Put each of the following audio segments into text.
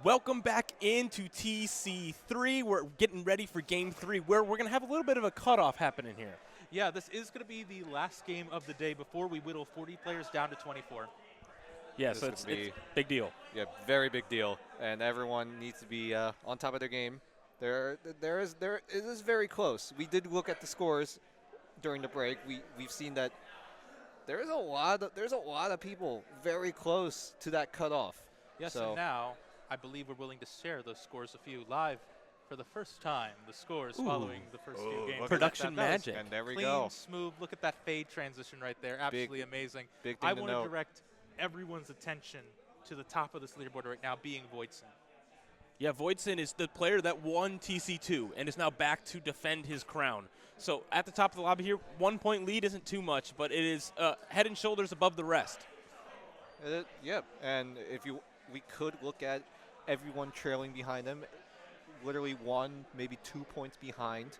Welcome back into TC3. We're getting ready for Game 3, where we're going to have a little bit of a cutoff happening here. Yeah, this is going to be the last game of the day before we whittle 40 players down to 24. Yeah, so it's a big deal. Yeah, very big deal, and everyone needs to be on top of their game. It is very close. We did look at the scores during the break. We've seen that there's a lot of people very close to that cutoff. Yes, so and now I believe we're willing to share those scores with you live for the first time. The scores following the first few games. Production magic. And there we Clean, go. smooth. Look at that fade transition right there. Absolutely amazing. Big thing I to want to note. direct everyone's attention to the top of this leaderboard right now, being VOIDS1IN. Yeah, VOIDS1IN is the player that won TC2 and is now back to defend his crown. So at the top of the lobby here, 1 point lead isn't too much, but it is head and shoulders above the rest. Yep, and we could look at everyone trailing behind him, literally 1, maybe 2 points behind,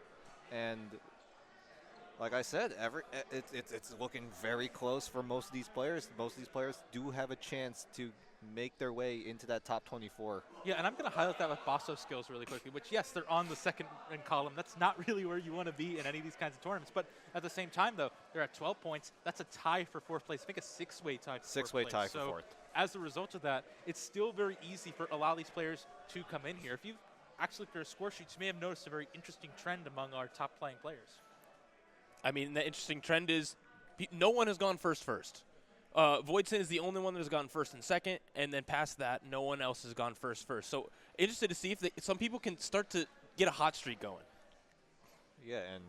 and like I said, it's looking very close for most of these players. Most of these players do have a chance to make their way into that top 24. Yeah, and I'm going to highlight that with Basso skills really quickly, which, yes, they're on the second column. That's not really where you want to be in any of these kinds of tournaments. But at the same time, though, they're at 12 points. That's a tie for fourth place. I think a six-way tie for fourth place. Six-way tie for fourth. As a result of that, it's still very easy for a lot of these players to come in here. If you've actually looked at our score sheets, you may have noticed a very interesting trend among our top playing players. I mean, the interesting trend is no one has gone first. VOIDS1IN is the only one that has gone first and second, and then past that, no one else has gone first. So interested to see if some people can start to get a hot streak going. Yeah, and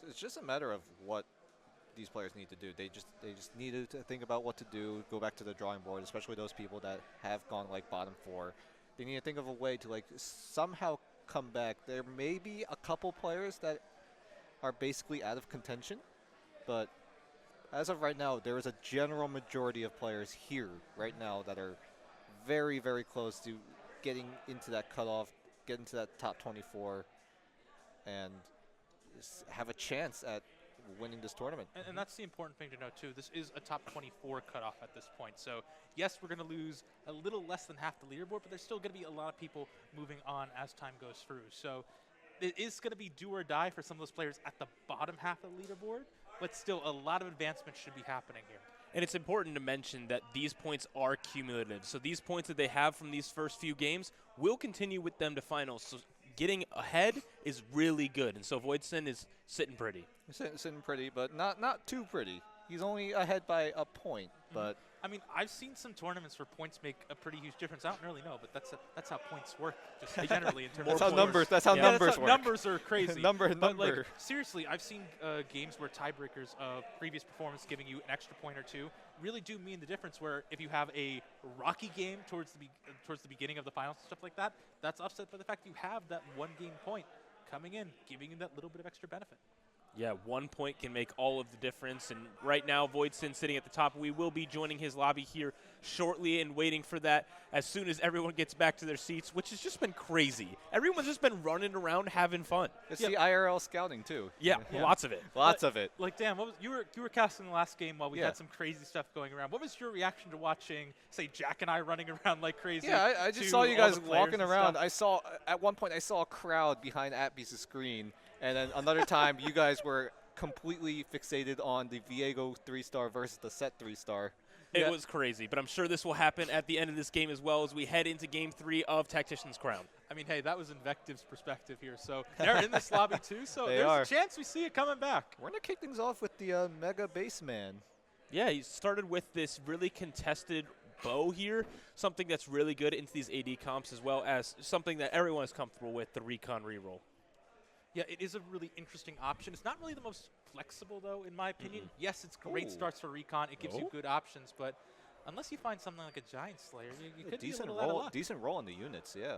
it's just a matter of what these players need to do. They just need to think about what to do, go back to the drawing board, especially those people that have gone like bottom 4. They need to think of a way to like somehow come back. There may be a couple players that are basically out of contention, but as of right now, there is a general majority of players here right now that are very, very close to getting into that cutoff, get into that top 24, and have a chance at winning this tournament. And that's the important thing to know, too. This is a top 24 cutoff at this point. So, yes, we're going to lose a little less than half the leaderboard, but there's still going to be a lot of people moving on as time goes through. So it is going to be do or die for some of those players at the bottom half of the leaderboard, but still a lot of advancement should be happening here. And it's important to mention that these points are cumulative. So these points that they have from these first few games will continue with them to finals. So getting ahead is really good. And so VOIDS1IN is sitting pretty. Sitting pretty, but not too pretty. He's only ahead by a point, but I mean, I've seen some tournaments where points make a pretty huge difference. I don't really know, but that's how points work, just generally in terms that's of how numbers. That's how Yeah, numbers work. Numbers are crazy. Number. Like, seriously, I've seen games where tiebreakers of previous performance giving you an extra point or two really do mean the difference. Where if you have a rocky game towards the beginning of the finals and stuff like that, that's offset by the fact you have that one game point coming in, giving you that little bit of extra benefit. Yeah, 1 point can make all of the difference. And right now, VOIDS1IN sitting at the top. We will be joining his lobby here shortly and waiting for that as soon as everyone gets back to their seats, which has just been crazy. Everyone's just been running around having fun. It's the IRL scouting too. Yeah, lots of it. Lots of it. Like, Dan, you were casting the last game while we had some crazy stuff going around. What was your reaction to watching, say, Jack and I running around like crazy? Yeah, I just saw you guys walking around. At one point I saw a crowd behind Appy's screen, and then another time you guys were completely fixated on the Viego 3-star versus the Set 3-star. It was crazy, but I'm sure this will happen at the end of this game as well as we head into Game 3 of Tactician's Crown. I mean, hey, that was invecTiv's perspective here. So they're in this lobby too, so They there's are. a chance we see it coming back. We're going to kick things off with the Mega Baseman. Yeah, he started with this really contested bow here, something that's really good into these AD comps as well as something that everyone is comfortable with, the Recon reroll. Yeah, it is a really interesting option. It's not really the most flexible, though, in my opinion. Yes, it's great starts for Recon. It gives you good options, but unless you find something like a Giant Slayer, you could be a little out of luck. Decent roll on the units, yeah.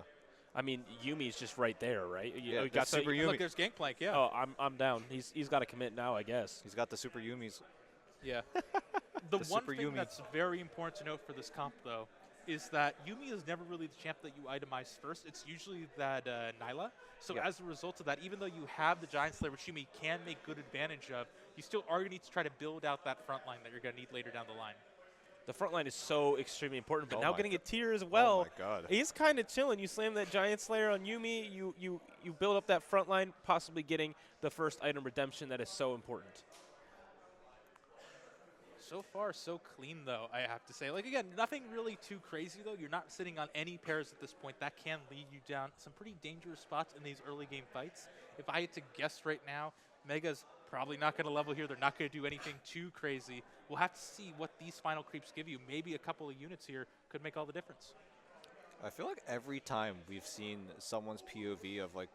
I mean, Yumi's just right there, right? Yeah, you got Super Yumi. Look, there's Gangplank, yeah. Oh, I'm down. He's got to commit now, I guess. He's got the Super Yumis. Yeah. The one Super thing Yumi. that's very important to note for this comp, though, is that Yumi is never really the champ that you itemize first. It's usually that Nyla. So as a result of that, even though you have the Giant Slayer, which Yumi can make good advantage of, you still are going to need to try to build out that front line that you're going to need later down the line. The front line is so extremely important, but Oh now my getting a go- tier as well. Oh my god. He's kind of chilling. You slam that Giant Slayer on Yumi, you build up that front line, possibly getting the first item redemption that is so important. So far, so clean, though, I have to say. Like, again, nothing really too crazy, though. You're not sitting on any pairs at this point. That can lead you down some pretty dangerous spots in these early game fights. If I had to guess right now, Mega's probably not going to level here. They're not going to do anything too crazy. We'll have to see what these final creeps give you. Maybe a couple of units here could make all the difference. I feel like every time we've seen someone's POV of like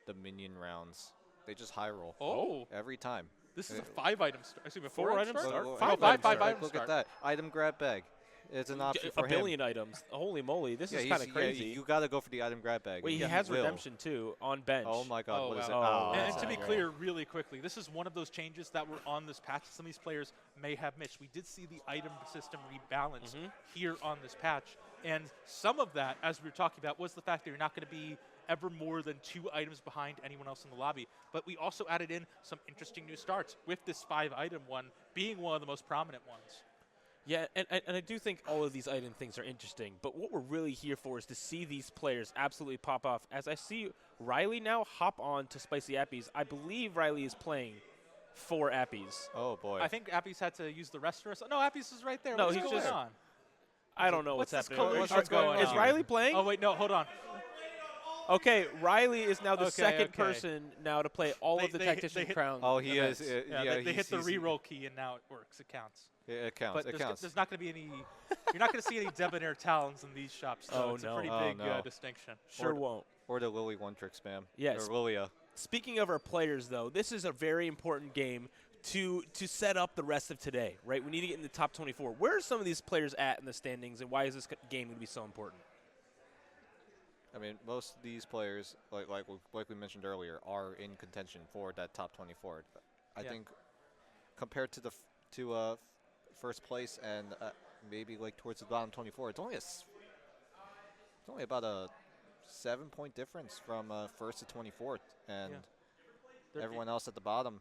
the minion rounds, they just high roll. Oh. Every time. This is a 5-item start. Excuse me, 4-item item start? start? Look, Five look, item start. item Look start. at that. Item grab bag. It's an option for A him. billion items. Holy moly, this is kind of crazy. You got to go for the item grab bag. Wait, he and has will. redemption too on bench. Oh my god, Oh, what is it? wow. And Oh, to be yeah. clear, really quickly, this is one of those changes that were on this patch some of these players may have missed. We did see the item system rebalance here on this patch, and some of that, as we were talking about, was the fact that you're not going to be ever more than 2 items behind anyone else in the lobby. But we also added in some interesting new starts, with this 5-item one being one of the most prominent ones. Yeah, and I do think all of these item things are interesting, but what we're really here for is to see these players absolutely pop off. As I see Riley now hop on to Spicy Appies, I believe Riley is playing 4 Appies. Oh boy. I think Appies had to use the rest of us. No, Appies is right there. No, What's he's going just- on? I don't know What's what's this happening. collision What's going Is on? Riley playing? Oh, wait, no, hold on. Okay, Riley is now the Okay, second okay. person now to play all of the They hit- Tactician they hit- crown. Oh, he events. is. Yeah, they hit he's- the he's- re-roll key, and now it works. It counts. It counts. But It counts. there's not going to be any. You're not going to see any debonair talons in these shops. So Oh, it's no. a pretty Oh, big no. distinction. Sure Or- won't. Or the Lily one trick spam. Yes. Or Lilia. Speaking of our players, though, this is a very important game to set up the rest of today, right? We need to get in the top 24. Where are some of these players at in the standings, and why is this game going to be so important? I mean, most of these players, like we mentioned earlier, are in contention for that top 24. I Yeah. think compared to the first place and maybe like towards the bottom 24, it's only about a 7-point difference from first to 24th, and They're- everyone else at the bottom,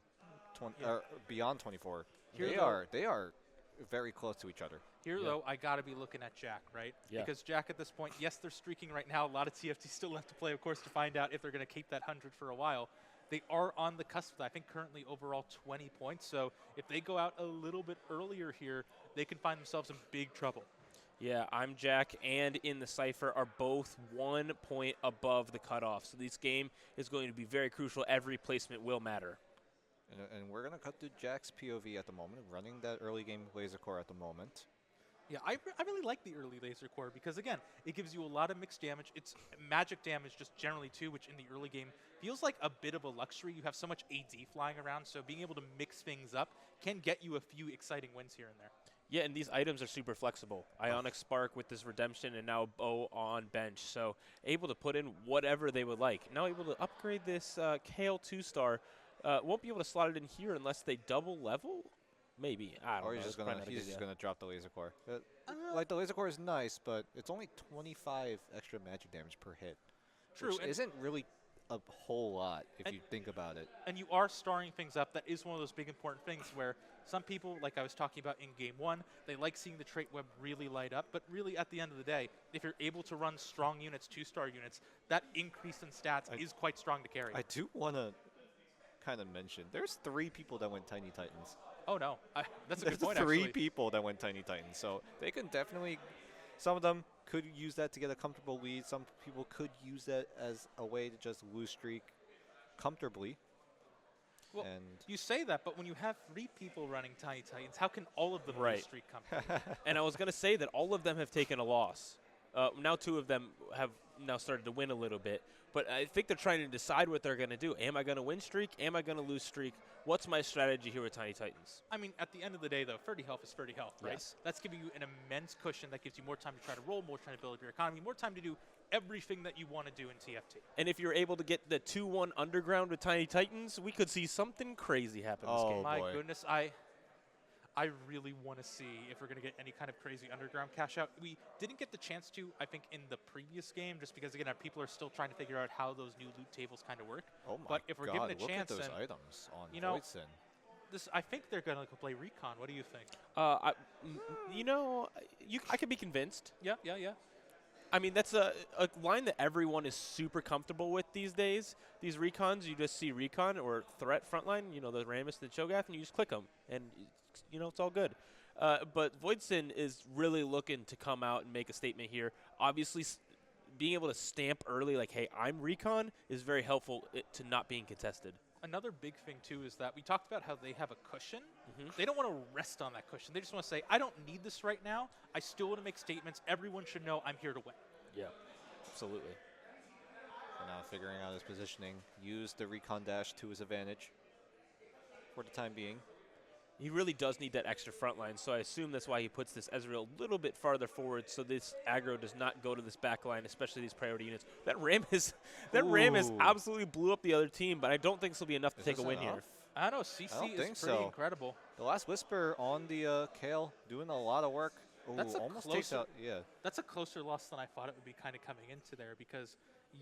Yeah. beyond 24, Here, they though- are very close to each other. Here, Yeah. though, I got to be looking at Jack, right? Yeah. Because Jack, at this point, yes, they're streaking right now. A lot of TFT still left to play, of course, to find out if they're going to keep that 100 for a while. They are on the cusp of that. I think currently overall 20 points. So if they go out a little bit earlier here, they can find themselves in big trouble. Yeah, I'm Jack and in the Cypher are both 1 point above the cutoff. So this game is going to be very crucial. Every placement will matter. And we're going to cut to Jack's POV at the moment, running that early game laser core at the moment. Yeah, I really like the early laser core because, again, it gives you a lot of mixed damage. It's magic damage just generally, too, which in the early game feels like a bit of a luxury. You have so much AD flying around, so being able to mix things up can get you a few exciting wins here and there. Yeah, and these items are super flexible. Ionic Spark with this redemption and now Bow on bench. So able to put in whatever they would like. Now able to upgrade this Kale 2-star. Won't be able to slot it in here unless they double level? Maybe. I don't know. Or he's That's just probably gonna not a he's good just idea. gonna drop the laser core. Like the laser core is nice, but it's only 25 extra magic damage per hit. True, Which and- isn't really a whole lot if And- you think about it. And you are starring things up. That is one of those big important things where some people, like I was talking about in game 1, they like seeing the trait web really light up. But really, at the end of the day, if you're able to run strong units, 2-star units, that increase in stats is quite strong to carry. I do want to kind of mention there's 3 people that went Tiny Titans. Oh, no. That's a good There's point, 3 actually. people that went Tiny Titans, so they can definitely. Some of them could use that to get a comfortable lead. Some people could use that as a way to just lose streak comfortably. Well, and you say that, but when you have 3 people running Tiny Titans, how can all of them Right. lose streak comfortably? And I was going to say that all of them have taken a loss. Now 2 of them have now started to win a little bit. But I think they're trying to decide what they're going to do. Am I going to win streak? Am I going to lose streak? What's my strategy here with Tiny Titans? I mean, at the end of the day, though, 30 health is 30 health, right? Yes. That's giving you an immense cushion that gives you more time to try to roll, more time to build up your economy, more time to do everything that you want to do in TFT. And if you're able to get the 2-1 underground with Tiny Titans, we could see something crazy happen this Oh, game. My boy. goodness, I really want to see if we're going to get any kind of crazy underground cash out. We didn't get the chance to, I think, in the previous game, just because, again, people are still trying to figure out how those new loot tables kind of work. oh my But if we're god, given a look chance, at those and, items on you know, VOIDS1IN. I think they're going to play Recon. What do you think? You know, I could be convinced. Yeah. I mean, that's a line that everyone is super comfortable with these days. These recons, you just see recon or threat frontline, you know, the Rammus and the Cho'Gath, and you just click them, and, you know, it's all good. But VOIDS1IN is really looking to come out and make a statement here. Obviously, being able to stamp early, like, hey, I'm recon, is very helpful to not being contested. Another big thing, too, is that we talked about how they have a cushion. They don't want to rest on that cushion. They just want to say, I don't need this right now. I still want to make statements. Everyone should know I'm here to win. Yeah, absolutely. And now figuring out his positioning, use the recon dash to his advantage for the time being. He really does need that extra front line, so I assume that's why he puts this Ezreal a little bit farther forward so this aggro does not go to this back line, especially these priority units. That Rammus absolutely blew up the other team, but I don't think this will be enough to take a win here. I don't know. CC is pretty incredible. The last Whisper on the Kale doing a lot of work. Ooh, that's almost takes out, That's a closer loss than I thought it would be kind of coming into there because,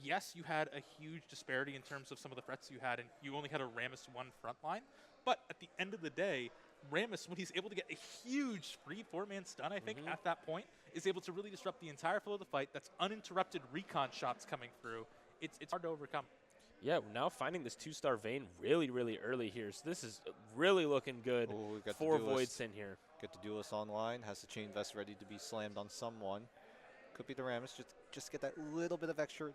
yes, you had a huge disparity in terms of some of the threats you had, and you only had a Rammus 1 front line. But at the end of the day, Rammus, when he's able to get a huge free 4-man stun, I think, at that point, is able to really disrupt the entire flow of the fight. That's uninterrupted recon shots coming through. It's hard to overcome. Yeah, now finding this 2-star Vayne really, really early here. So this is really looking good for VOIDS1IN here. Get the Duelist online, has the Chain Vest ready to be slammed on someone. Could be the Rammus, just get that little bit of extra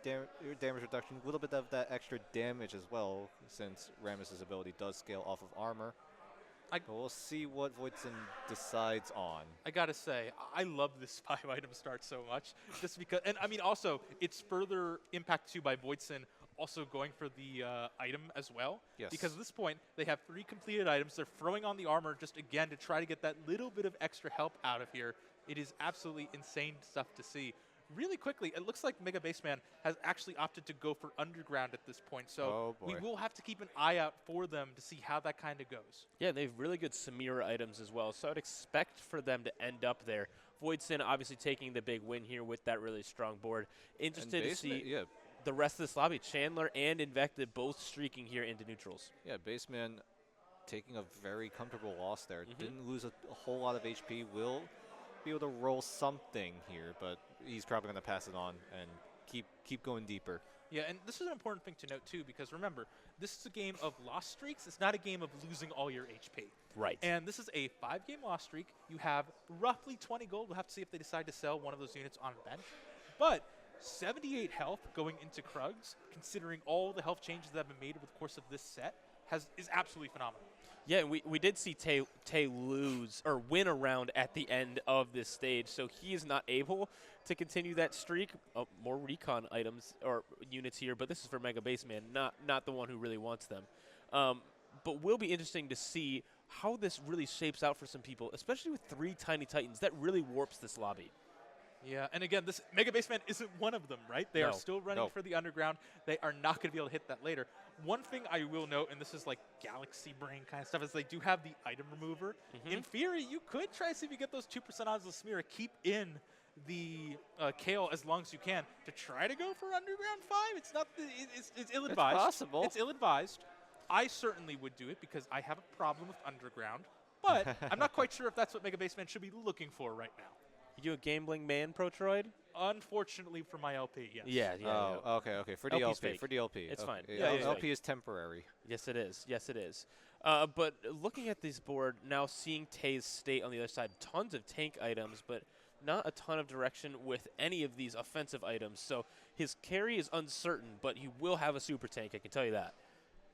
damage reduction, a little bit of that extra damage as well, since Rammus' ability does scale off of armor. But we'll see what VOIDS1IN decides on. I gotta say, I love this 5-item start so much, just because, and I mean also, it's further impacted too by VOIDS1IN also going for the item as well. Yes. Because at this point, they have 3 completed items. They're throwing on the armor just again to try to get that little bit of extra help out of here. It is absolutely insane stuff to see. Really quickly, it looks like Mega Baseman has actually opted to go for Underground at this point. So we will have to keep an eye out for them to see how that kind of goes. Yeah, they have really good Samira items as well. So I'd expect for them to end up there. VOIDS1IN obviously taking the big win here with that really strong board. Interested to see the rest of this lobby. Chandler and invecTiv both streaking here into neutrals. Yeah, Baseman taking a very comfortable loss there. Didn't lose a whole lot of HP. Will be able to roll something here, but he's probably going to pass it on and keep going deeper. Yeah, and this is an important thing to note too, because remember, this is a game of loss streaks. It's not a game of losing all your HP. Right. And this is a 5-game loss streak. You have roughly 20 gold. We'll have to see if they decide to sell one of those units on bench. But 78 health going into Krugs, considering all the health changes that have been made over the course of this set, is absolutely phenomenal. Yeah, we did see Tay lose or win a round at the end of this stage, so he is not able to continue that streak. More recon items or units here, but this is for Mega Baseman, not the one who really wants them. But will be interesting to see how this really shapes out for some people, especially with 3 Tiny Titans. That really warps this lobby. Yeah, and again, this Mega Baseman isn't one of them, right? They are still running for the Underground. They are not going to be able to hit that later. One thing I will note, and this is like Galaxy Brain kind of stuff, is they do have the item remover. In theory, you could try to see if you get those 2% odds of Smear, keep in the Kale as long as you can to try to go for Underground 5. It's not, it's ill-advised. It's possible. It's ill-advised. I certainly would do it because I have a problem with Underground, but I'm not quite sure if that's what Mega Baseman should be looking for right now. You a gambling man, Protroid? Unfortunately for my LP, yes. Yeah. Okay. For the LP's LP. fake. For the LP. It's fine. LP is temporary. Yes, it is. Yes, it is. But looking at this board, now seeing Tay's state on the other side, tons of tank items, but not a ton of direction with any of these offensive items. So his carry is uncertain, but he will have a super tank, I can tell you that.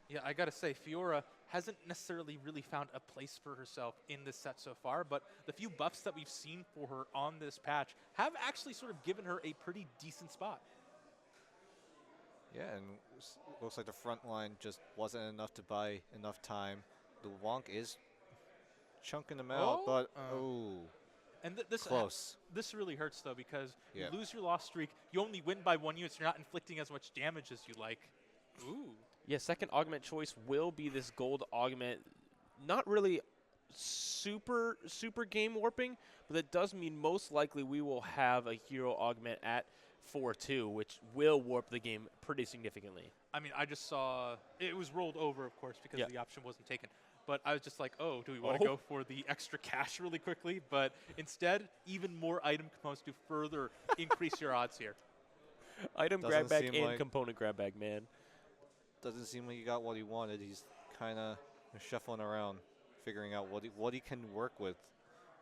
Yeah, I got to say, Fiora hasn't necessarily really found a place for herself in this set so far, but the few buffs that we've seen for her on this patch have actually sort of given her a pretty decent spot. Yeah, and looks like the front line just wasn't enough to buy enough time. The Wonk is chunking them out, but And this close. This really hurts though, because Yeah. you lose your loss streak, you only win by 1 unit, so you're not inflicting as much damage as you like. Ooh. Yeah, second augment choice will be this gold augment. Not really super game warping, but that does mean most likely we will have a hero augment at 4-2, which will warp the game pretty significantly. I mean, I just saw it was rolled over, of course, because the option wasn't taken. but I was just like, oh, do we want to go for the extra cash really quickly? But instead, even more item components to further increase your odds here. Item grab bag and component grab bag, man. Doesn't seem like he got what he wanted. He's kind of shuffling around, figuring out what he can work with.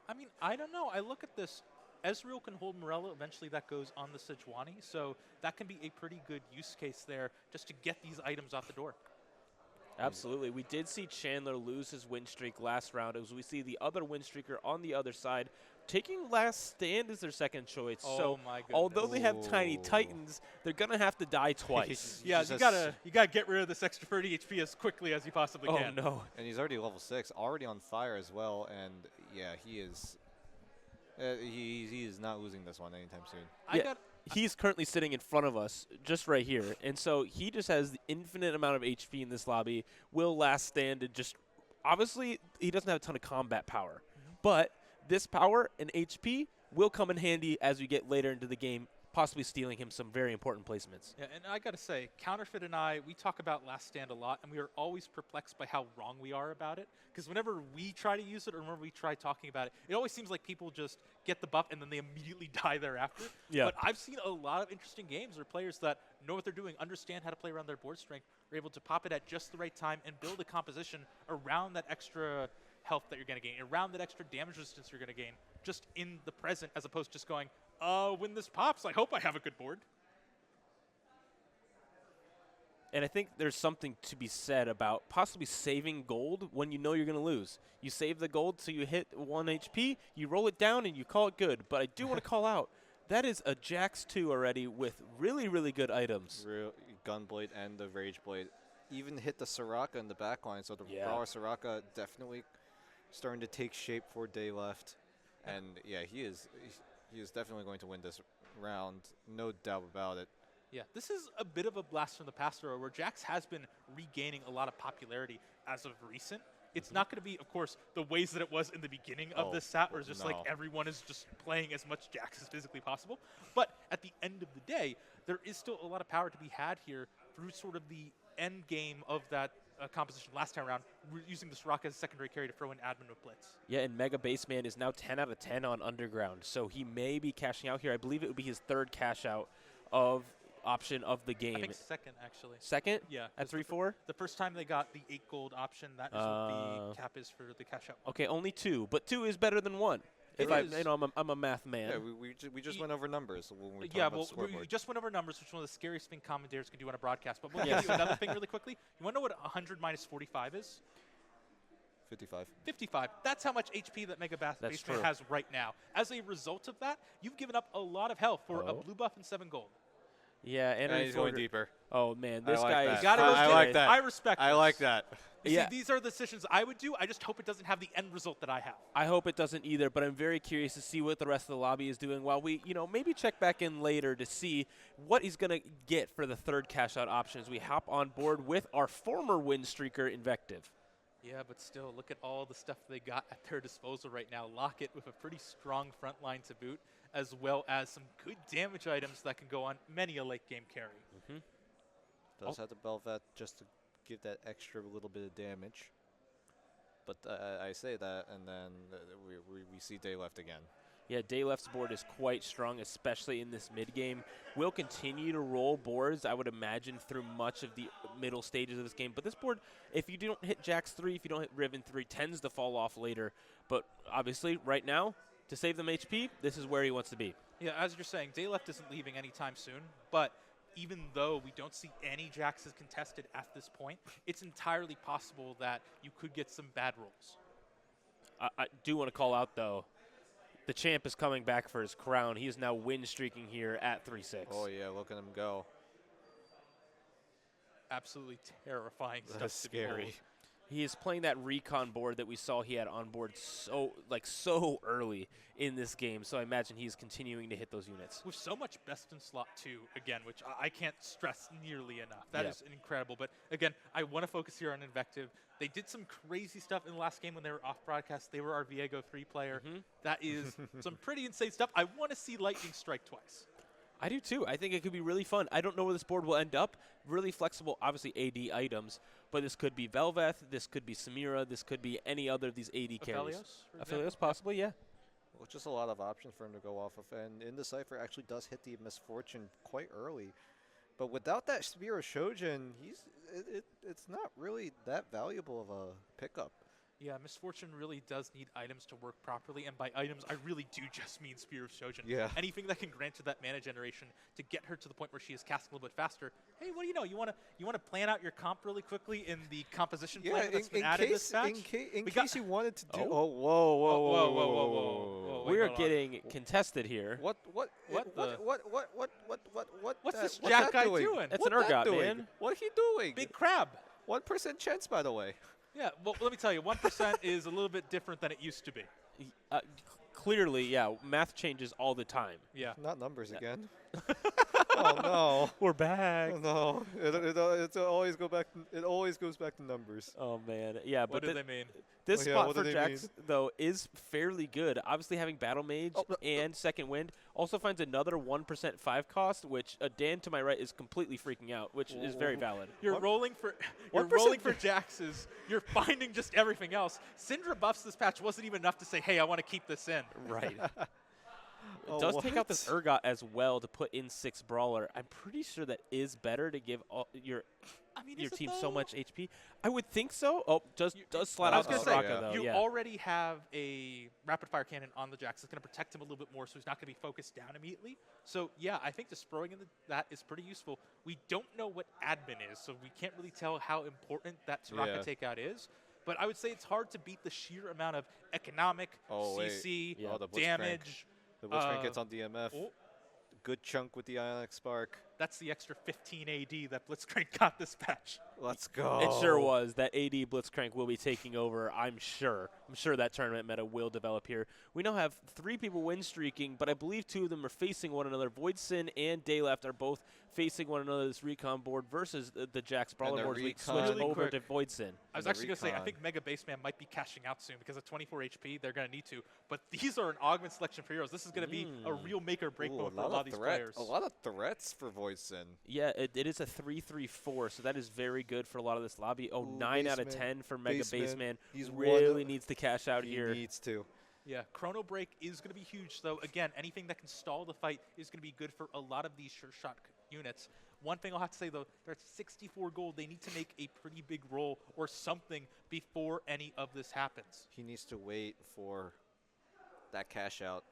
I mean, I don't know. I look at this. Ezreal can hold Morello. Eventually, that goes on the Sejuani. So that can be a pretty good use case there just to get these items off the door. Absolutely. We did see Chandler lose his win streak last round as we see the other win streaker on the other side taking Last Stand as their second choice. Oh so my goodness. although they have tiny Titans, they're going to have to die twice. Yeah, you gotta get rid of this extra 30 HP as quickly as you possibly can. Oh, no. And he's already level 6, already on fire as well. And, yeah, he is he is not losing this one anytime soon. He's currently sitting in front of us, just right here. And so he just has the infinite amount of HP in this lobby, will Last Stand, and just obviously he doesn't have a ton of combat power. But this power and HP will come in handy as we get later into the game, possibly stealing him some very important placements. Yeah, and I got to say, Counterfeit and I, we talk about Last Stand a lot, and we are always perplexed by how wrong we are about it. Because whenever we try to use it or whenever we try talking about it, it always seems like people just get the buff and then they immediately die thereafter. Yeah. But I've seen a lot of interesting games where players that know what they're doing, understand how to play around their board strength, are able to pop it at just the right time and build a composition around that extra health that you're going to gain, around that extra damage resistance you're going to gain, just in the present, as opposed to just going, when this pops, I hope I have a good board. And I think there's something to be said about possibly saving gold when you know you're going to lose. You save the gold so you hit 1 HP, you roll it down, and you call it good. But I do want to call out, that is a Jax 2 already with really, really good items. Gunblade and the Rage Blade. Even hit the Soraka in the backline, so the Brawler Soraka definitely starting to take shape for day left. And, yeah, he is definitely going to win this round, no doubt about it. Yeah, this is a bit of a blast from the past era where Jax has been regaining a lot of popularity as of recent. It's not going to be, of course, the ways that it was in the beginning of this set, where it's just like everyone is just playing as much Jax as physically possible. But at the end of the day, there is still a lot of power to be had here through sort of the end game of that composition last time around. We're using the Soraka as a secondary carry to throw in admin with Blitz. Yeah, and Mega Baseman is now 10 out of 10 on Underground, so he may be cashing out here. I believe it would be his third cash out of option of the game. I think second, actually. Second? Yeah. At 3-4? The first time they got the 8 gold option, that is what the cap is for the cash out. Okay, only 2, but 2 is better than 1. I'm a math man. Yeah, we just went over numbers when we we just went over numbers, which is one of the scariest things commentators can do on a broadcast. But we'll give you another thing really quickly. You want to know what 100 minus 45 is? 55. 55. That's how much HP that Mega Baseman has right now. As a result of that, you've given up a lot of health for a blue buff and 7 gold. Yeah, and he's going deeper. Oh, man, this guy is... I like that. I respect I like that. See, these are the decisions I would do. I just hope it doesn't have the end result that I have. I hope it doesn't either, but I'm very curious to see what the rest of the lobby is doing while we, maybe check back in later to see what he's going to get for the third cash out option as we hop on board with our former win streaker, invecTiv. Yeah, but still, look at all the stuff they got at their disposal right now. Locket with a pretty strong front line to boot, as well as some good damage items that can go on many a late game carry. Does have the Bel'Veth just to give that extra little bit of damage. But I say that, and then we see Day left again. Yeah, Day left's board is quite strong, especially in this mid game. We'll continue to roll boards, I would imagine, through much of the middle stages of this game. But this board, if you don't hit Jax 3, if you don't hit Riven 3, tends to fall off later. But obviously, right now, to save them HP, this is where he wants to be. Yeah, as you're saying, Day left isn't leaving anytime soon, but even though we don't see any Jaxes contested at this point, it's entirely possible that you could get some bad rolls. I do want to call out, though, the champ is coming back for his crown. He is now win streaking here at 3-6. Oh, yeah, look at him go. Absolutely terrifying stuff. That's scary. He is playing that recon board that we saw he had on board so early in this game. So I imagine he's continuing to hit those units. With so much best in slot 2, again, which I can't stress nearly enough. That is incredible. But again, I want to focus here on invecTiv. They did some crazy stuff in the last game when they were off broadcast. They were our Viego 3 player. That is some pretty insane stuff. I want to see Lightning strike twice. I do too. I think it could be really fun. I don't know where this board will end up. Really flexible, obviously AD items, but this could be Velveth, this could be Samira, this could be any other of these AD carries. Aphelios, possibly, yeah. Well, just a lot of options for him to go off of, and Indecipher actually does hit the Misfortune quite early. But without that Spear of Shojin, it's not really that valuable of a pickup. Yeah, Misfortune really does need items to work properly, and by items, I really do just mean Spear of Shojin. Yeah. Anything that can grant her that mana generation to get her to the point where she is casting a little bit faster. Hey, what do you know? You want to plan out your comp really quickly in the composition plan that's been added this patch? In case you wanted to do. Oh. Oh, whoa. We are getting contested here. What's this what's Jack that guy doing? That's What's an that Urgot, doing? man. What he doing? Big crab. 1% chance, by the way. Yeah, well, let me tell you, 1% is a little bit different than it used to be. Clearly, yeah, math changes all the time. Yeah. Not numbers again. Oh no. We're back. Oh, no. It always go back. It always goes back to numbers. Oh man, yeah, What but do they mean? this Oh, yeah, spot what for do they Jax though is fairly good. Obviously, having Battle Mage and Second Wind also finds another 1% 5 cost, which Dan to my right is completely freaking out, which is very valid. You're rolling for Jax's. You're finding just everything else. Syndra buffs this patch wasn't even enough to say, hey, I want to keep this in. Right. Oh, It does take out what? this Urgot as well to put in 6 Brawler. I'm pretty sure that is better to give your Is it team though? so much HP. I would think so. Oh, does slide I out was the gonna say, Soraka though. you Yeah. already have a rapid fire cannon on the Jax that's going to protect him a little bit more, so he's not going to be focused down immediately. So yeah, I think just throwing in that is pretty useful. We don't know what admin is, so we can't really tell how important that Soraka takeout is. But I would say it's hard to beat the sheer amount of economic, CC, Yeah. Oh, the Blitzcrank. damage. The Blitzcrank gets on DMF. Oh, Good chunk with the Ionic Spark. that's the extra 15 AD that Blitzcrank got this patch. Let's go. It sure was. That AD Blitzcrank will be taking over, I'm sure. I'm sure that tournament meta will develop here. We now have 3 people win streaking, but I believe 2 of them are facing one another. VOIDS1IN and Dayleft are both facing one another this recon board versus the Jax Brawler boards. We recon- switch Really over to quick. VOIDS1IN. I was the actually going to say, I recon. think Mega Baseman might be cashing out soon because of 24 HP. They're going to need to. But these are an augment selection for heroes. This is going to be a real make or break Ooh, mode for a lot of these players. A lot of threats for VOIDS1IN. Yeah, it is a 3-3-4, so that is very good for a lot of this lobby. Oh, Ooh, 9 out of Baseman. 10 for Mega Baseman. He's Really needs to cash out He here. needs to. Yeah, Chrono Break is going to be huge, though. Again, anything that can stall the fight is going to be good for a lot of these sure shot units. One thing I'll have to say, though, they're at 64 gold. They need to make a pretty big roll or something before any of this happens. He needs to wait for that cash out.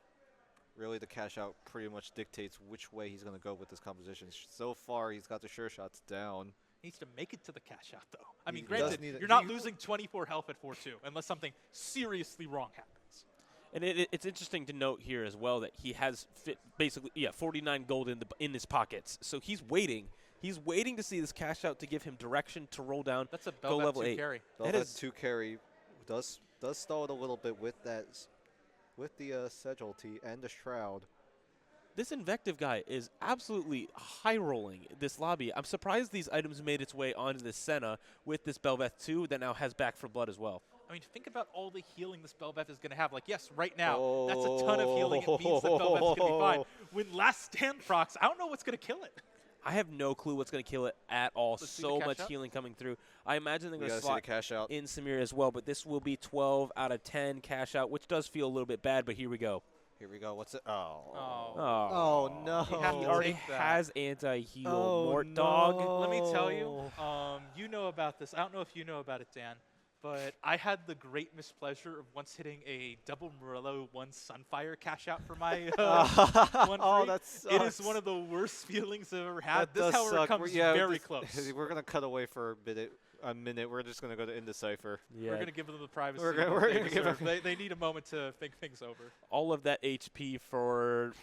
Really, the cash out pretty much dictates which way he's going to go with this composition. So far, he's got the sure shots down. He needs to make it to the cash out, though. I mean, He does granted, need it. you're not losing 24 health at 4-2 unless something seriously wrong happens. And it's interesting to note here as well that he has basically 49 gold in his pockets. So he's waiting. He's waiting to see this cash out to give him direction to roll down. That's a go Belvet level 2 8. carry. That That is 2 carry does stall it a little bit with that, with the Sedulty and the Shroud. This invecTiv guy is absolutely high rolling this lobby. I'm surprised these items made its way onto this Senna with this Belveth 2 that now has Back for Blood as well. I mean, think about all the healing this Belveth is going to have. Like, yes, right now, that's a ton of healing. It means that Belveth's going to be fine. When Last Stand procs, I don't know what's going to kill it. I have no clue what's going to kill it at all. Let's see the So cash much out. healing coming through. I imagine they're We going to gotta see the slot cash out. in Samir as well, but this will be 12 out of 10 cash out, which does feel a little bit bad, but here we go. Here we go. What's it? Oh. Oh, no. You have He to already take that. has anti-heal. Oh, Mort Dog. Let me tell you, you know about this. I don't know if you know about it, Dan, but I had the great mispleasure of once hitting a double Morello 1 Sunfire cash out for my 1 Oh, free. that It is sucks. one of the worst feelings I've ever had. That This, does however, suck. comes Yeah, very this- close. We're gonna cut away for a minute. We're just gonna go to Indecipher. Yeah. We're going to give them the privacy We're gonna- that we're they gonna give deserve. them- They need a moment to think things over. All of that HP for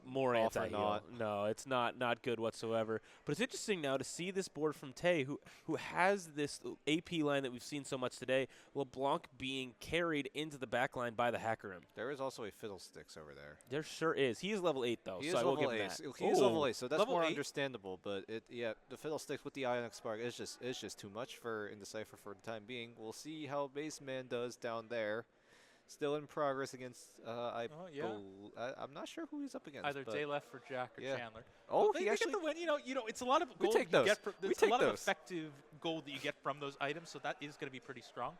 more All for anti-heal. naught. No, it's not good whatsoever. But it's interesting now to see this board from Tay, who has this AP line that we've seen so much today, LeBlanc being carried into the back line by the Hackerim. There is also a Fiddlesticks over there. There sure is. He is level 8, though, He so is I will level give him 8. that. He is Ooh. level 8, so that's Level more 8? understandable. But the Fiddlesticks with the Ionic Spark is just too much for Indecipher for the time being. We'll see how Baseman does down there. still in progress against. Yeah. I'm not sure who he's up against. Either but Day left for Jack or yeah. Chandler. Oh, They he get actually. the win. It's a lot of We gold take you those. get. We There's a take lot of those. effective gold that you get from those items, so that is going to be pretty strong.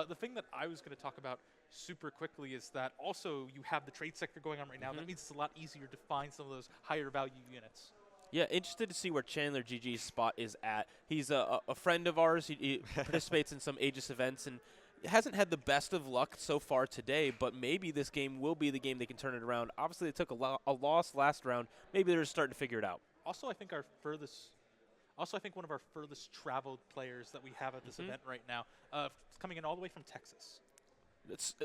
The thing that I was going to talk about super quickly is that also you have the trade sector going on right now. That means it's a lot easier to find some of those higher value units. Yeah, interested to see where Chandler GG's spot is at. He's a friend of ours. He participates in some Aegis events and hasn't had the best of luck so far today, but maybe this game will be the game they can turn it around. Obviously, they took a loss last round. Maybe they're starting to figure it out. Also, I think one of our furthest traveled players that we have at this event right now is coming in all the way from Texas.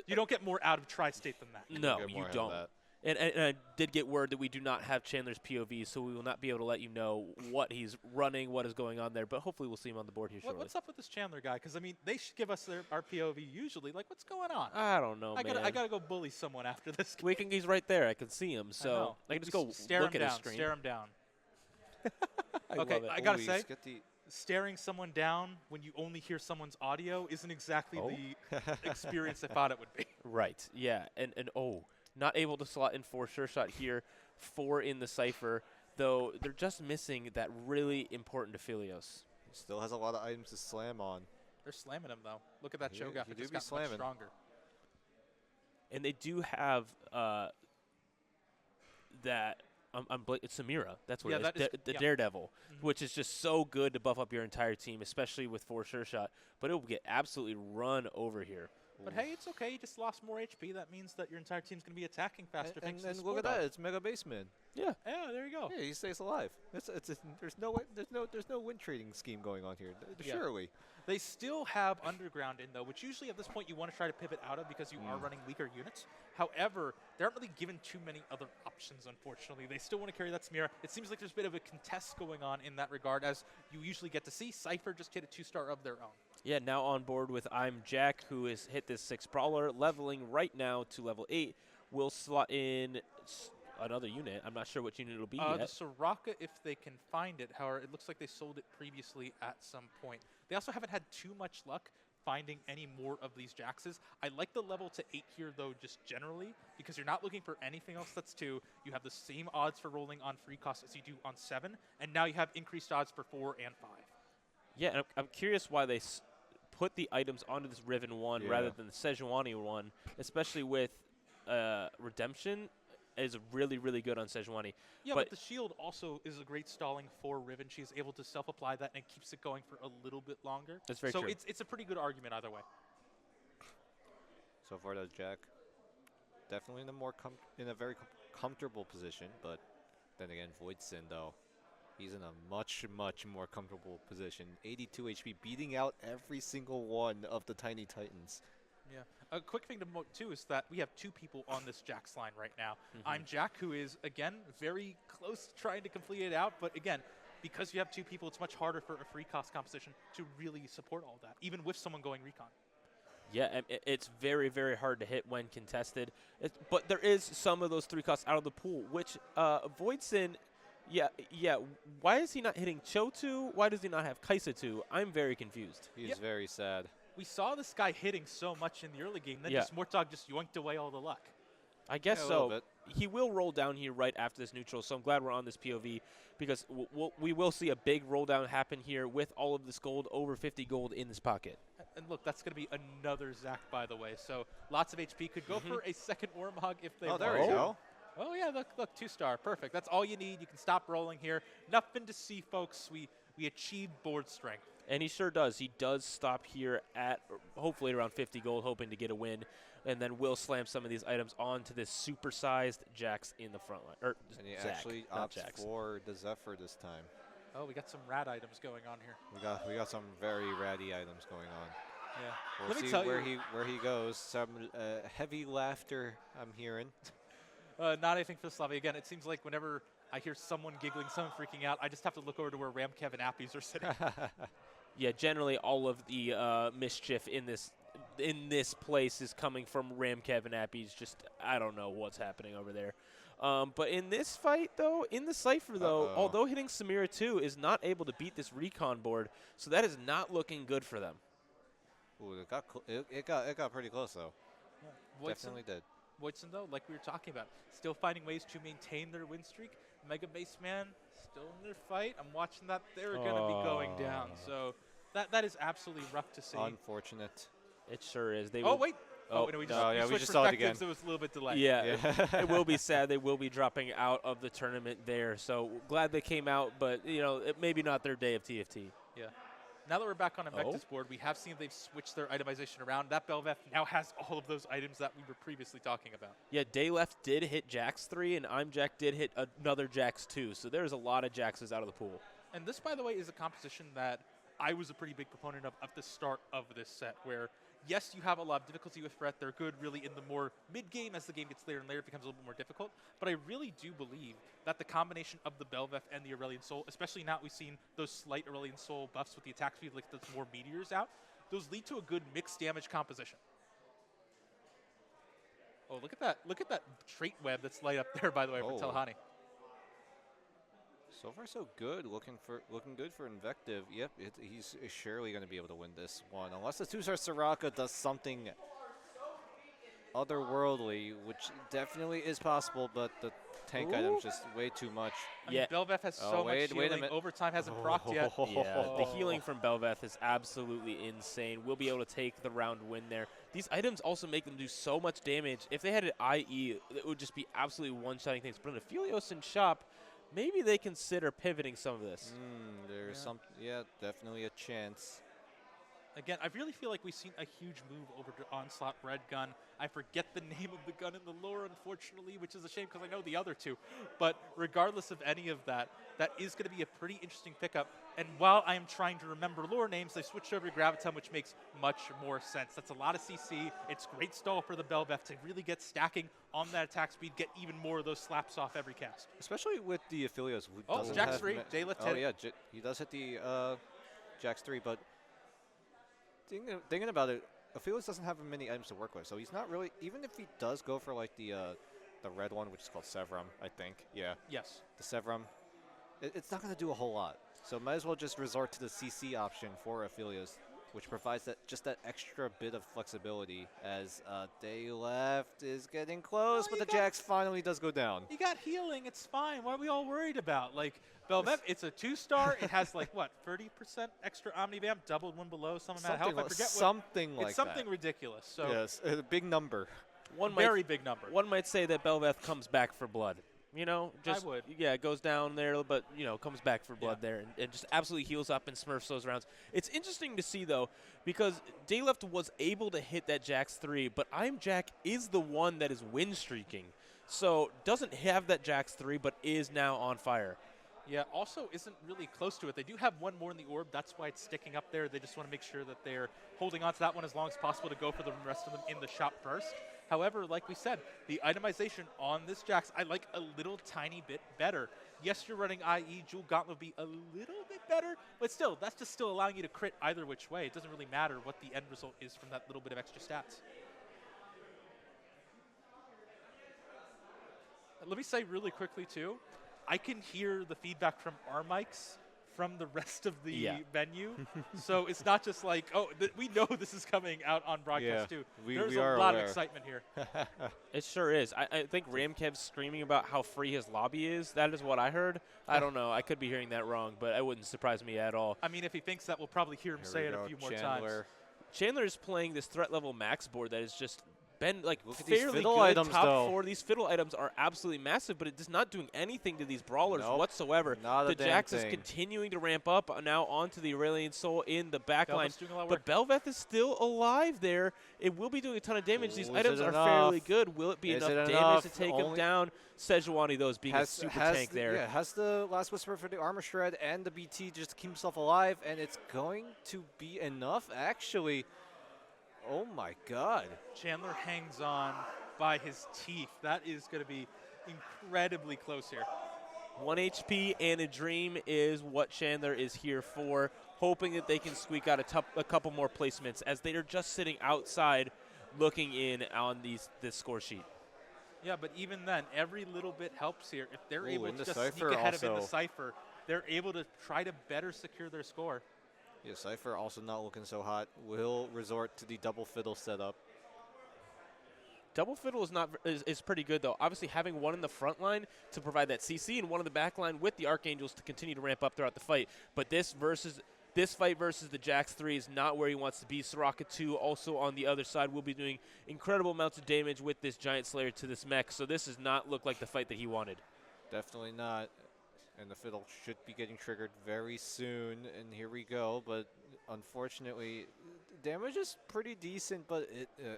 You don't get more out of Tri-State than that. No, get you more out of don't. that. And I did get word that we do not have Chandler's POV, so we will not be able to let you know what he's running, what is going on there. But hopefully we'll see him on the board here shortly. What's up with this Chandler guy? Because, I mean, they should give us our POV usually. Like, what's going on? I don't know, I man. gotta go bully someone after this game. He's right there. I can see him, so I can just go stare look him at down, his screen. Stare him down. I Okay, love it. I gotta Always say, get the- staring someone down when you only hear someone's audio isn't exactly Oh. the experience I thought it would be. Right, yeah. And not able to slot in 4 sure shot here, 4 in the Cypher, though they're just missing that really important Aphelios. He still has a lot of items to slam on. They're slamming him, though. Look at that He- Cho'Gath. he It do just be got much slamming. stronger. And they do have that. It's Samira. That's what Yeah, it is. that is- The yeah. Daredevil, which is just so good to buff up your entire team, especially with 4 sure shot. But it will get absolutely run over here. But hey, it's okay. You just lost more HP. That means that your entire team's going to be attacking faster. And, thanks to and this look at Spore that, Dog. it's Mega Baseman. Yeah. Yeah, there you go. Yeah, he stays alive. There's no win trading scheme going on here. Yeah. Surely. They still have Underground in, though, which usually at this point you want to try to pivot out of because you are running weaker units. However, they aren't really given too many other options, unfortunately. They still want to carry that Samira. It seems like there's a bit of a contest going on in that regard, as you usually get to see. Cypher just hit a 2-star of their own. Yeah, now on board with imjack, who has hit this 6 brawler, leveling right now to level 8. Will slot in another unit. I'm not sure which unit it'll be The yet. Soraka, if they can find it. However, it looks like they sold it previously at some point. They also haven't had too much luck finding any more of these Jaxes. I like the level to 8 here, though, just generally, because you're not looking for anything else that's 2. You have the same odds for rolling on free cost as you do on 7, and now you have increased odds for 4 and 5. Yeah, and I'm curious why they put the items onto this Riven one rather than the Sejuani one, especially with Redemption is really, really good on Sejuani. Yeah, but the shield also is a great stalling for Riven. She's able to self-apply that, and it keeps it going for a little bit longer. That's very true. true. So it's a pretty good argument either way. So far, that's Jack. Definitely in a very comfortable position, but then again, VOIDS1IN, though, he's in a much, much more comfortable position. 82 HP, beating out every single one of the Tiny Titans. Yeah. A quick thing to note, too, is that we have 2 people on this Jax line right now. I'm Jack, who is, again, very close to trying to complete it out. But, again, because you have 2 people, it's much harder for a free cost composition to really support all that, even with someone going recon. Yeah, and it's very, very hard to hit when contested. But there is some of those 3 costs out of the pool, which VOIDS1IN, yeah. Why is he not hitting Cho2? Why does he not have Kaisa 2? I'm very confused. He's very sad. We saw this guy hitting so much in the early game, then Mortog just yoinked away all the luck. I guess Yeah, a little so. bit. He will roll down here right after this neutral, so I'm glad we're on this POV because we will see a big roll down happen here with all of this gold, over 50 gold in this pocket. And look, that's going to be another Zac, by the way. So lots of HP. Could go for a second Wormhog if they want. There we go. Oh, yeah, look, 2-star. Perfect. That's all you need. You can stop rolling here. Nothing to see, folks. We achieved board strength. And he sure does. He does stop here at hopefully around 50 gold, hoping to get a win. And then will slam some of these items onto this supersized Jax in the front line. And he Zac, actually not opts Jax. for the Zephyr this time. Oh, we got some rad items going on here. We got some very ratty items going on. Yeah. We'll Let me see tell where you, he goes. Some heavy laughter I'm hearing. not anything for Slavy. Again, it seems like whenever I hear someone giggling, someone freaking out, I just have to look over to where Ramkev and Appies are sitting. Yeah, generally all of the mischief in this place is coming from Ramkev and Appy's. Just, I don't know what's happening over there. But in this fight, though, in the Cypher, though, although hitting Samira 2 is not able to beat this recon board, so that is not looking good for them. Ooh, it got pretty close though. Definitely did. VOIDS1IN, though, like we were talking about, still finding ways to maintain their win streak. Mega Base Man still in their fight. I'm watching that they're going to be going down. So that is absolutely rough to see. Unfortunate. It sure is. They Oh, will, wait. Oh, no, we no. yeah, we switched just saw it perspectives. again. It was a little bit delayed. Yeah, it will be sad. They will be dropping out of the tournament there. So glad they came out, but maybe not their day of TFT. Yeah. Now that we're back on invecTiv's board, we have seen they've switched their itemization around. That belveth now has all of those items that we were previously talking about. Yeah, Day Left did hit Jax 3, and imjack did hit another Jax 2. So there's a lot of Jaxes out of the pool. And this, by the way, is a composition that I was a pretty big proponent of at the start of this set, where, yes, you have a lot of difficulty with Threat. They're good really in the more mid-game. As the game gets later and later, it becomes a little bit more difficult. But I really do believe that the combination of the belveth and the Aurelion Soul, especially now we've seen those slight Aurelion Soul buffs with the attack speed, like those more meteors out, those lead to a good mixed damage composition. Oh, look at that. Look at that trait web that's light up there, by the way, for Telhani. So far, so good. Looking good for invecTiv. Yep, he's surely going to be able to win this one, unless the 2-star Soraka does something otherworldly, which definitely is possible. But the tank item's just way too much. I mean, belveth has so much healing. Wait a minute. Overtime hasn't procced yet. Yeah, the healing from belveth is absolutely insane. We'll be able to take the round win there. These items also make them do so much damage. If they had an IE, it would just be absolutely one-shotting things. But in Aphelios and Shop, maybe they consider pivoting some of this. There's definitely a chance. Again, I really feel like we've seen a huge move over to Onslaught Red Gun. I forget the name of the gun in the lore, unfortunately, which is a shame because I know the other two. But regardless of any of that, that is going to be a pretty interesting pickup. And while I am trying to remember lore names, they switched over to Graviton, which makes much more sense. That's a lot of CC. It's great stall for the belveth to really get stacking on that attack speed, get even more of those slaps off every cast. Especially with the Aphelios. Jax 3, Day-Lift hit. Oh, yeah, he does hit the Jax 3, but thinking about it, Aphelios doesn't have many items to work with, so he's not really, even if he does go for like the red one, which is called Severum, I think. Yeah. Yes. The Severum. It's not going to do a whole lot. So might as well just resort to the CC option for Aphelios, which provides that extra bit of flexibility as Day Left is getting close, but the Jax finally does go down. You got healing. It's fine. What are we all worried about? Like, belveth, it's a 2-star. It has, like, what, 30% extra Omnivamp, doubled one below, some amount of health. I forget something like it's something ridiculous. So yes, a big number. Very big number. One might say that belveth comes back for blood. Just, I would. Yeah, it goes down there, but, comes back for blood there and just absolutely heals up and smurfs those rounds. It's interesting to see, though, because Day Left was able to hit that Jax 3, but imjack is the one that is win streaking. So doesn't have that Jax 3, but is now on fire. Yeah, also isn't really close to it. They do have one more in the orb. That's why it's sticking up there. They just want to make sure that they're holding on to that one as long as possible to go for the rest of them in the shop first. However, like we said, the itemization on this Jax, I like a little tiny bit better. Yes, you're running IE. Jewel Gauntlet would be a little bit better, but still, that's just still allowing you to crit either which way. It doesn't really matter what the end result is from that little bit of extra stats. Let me say really quickly, too, I can hear the feedback from our mics from the rest of the venue. So it's not just like, we know this is coming out on broadcast too. There's a lot of excitement here. It sure is. I think Ramkev's screaming about how free his lobby is. That is what I heard. I don't know. I could be hearing that wrong, but it wouldn't surprise me at all. I mean, if he thinks that, we'll probably hear him say it a few more times. Chandler is playing this threat level max board that is just been like fairly good items, top though. 4. These fiddle items are absolutely massive, but it is not doing anything to these brawlers whatsoever. The Jax is continuing to ramp up now onto the Aurelion Soul in the backline, but belveth is still alive there. It will be doing a ton of damage. These items are fairly good. Will it be enough damage to take him down? Sejuani, though, is being a super tank there. Yeah, has the Last Whisper for the Armor Shred and the BT just to keep himself alive, and it's going to be enough, actually. Oh my God. Chandler hangs on by his teeth. That is going to be incredibly close here. 1 HP and a dream is what Chandler is here for, hoping that they can squeak out a couple more placements as they are just sitting outside looking in on this score sheet. Yeah, but even then, every little bit helps here. If they're able to just sneak ahead of in the Cypher, they're able to try to better secure their score. Yeah, Cypher also not looking so hot. Will resort to the double fiddle setup. Double Fiddle is pretty good, though. Obviously, having one in the front line to provide that CC and one in the back line with the Archangels to continue to ramp up throughout the fight. But this fight versus the Jax 3 is not where he wants to be. Soraka 2 also on the other side will be doing incredible amounts of damage with this Giant Slayer to this mech. So this does not look like the fight that he wanted. Definitely not. And the Fiddle should be getting triggered very soon. And here we go. But unfortunately, damage is pretty decent, but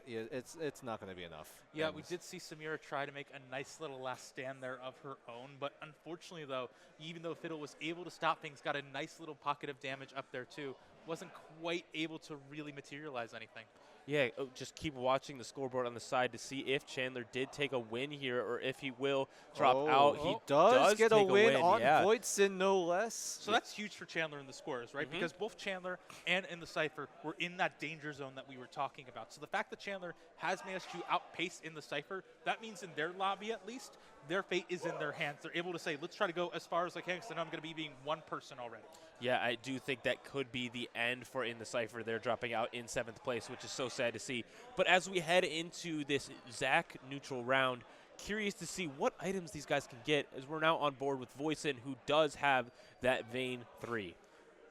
it's not going to be enough. Yeah, And we did see Samira try to make a nice little last stand there of her own, but unfortunately, though, even though Fiddle was able to stop things, got a nice little pocket of damage up there, too, wasn't quite able to really materialize anything. Yeah, just keep watching the scoreboard on the side to see if Chandler did take a win here or if he will drop out. He does get a take win on yeah. VOIDS1IN, no less. So that's huge for Chandler in the scores, right? Because both Chandler and in the Cypher were in that danger zone that we were talking about. So the fact that Chandler has managed to outpace in the Cypher, that means in their lobby at least, their fate is in their hands. They're able to say, let's try to go as far as I can because I know I'm going to be being one person already. Yeah, I do think that could be the end for In the Cypher. They're dropping out in 7th place, which is so sad to see. But as we head into this Zach neutral round, curious to see what items these guys can get as we're now on board with VOIDS1IN, who does have that Vayne 3.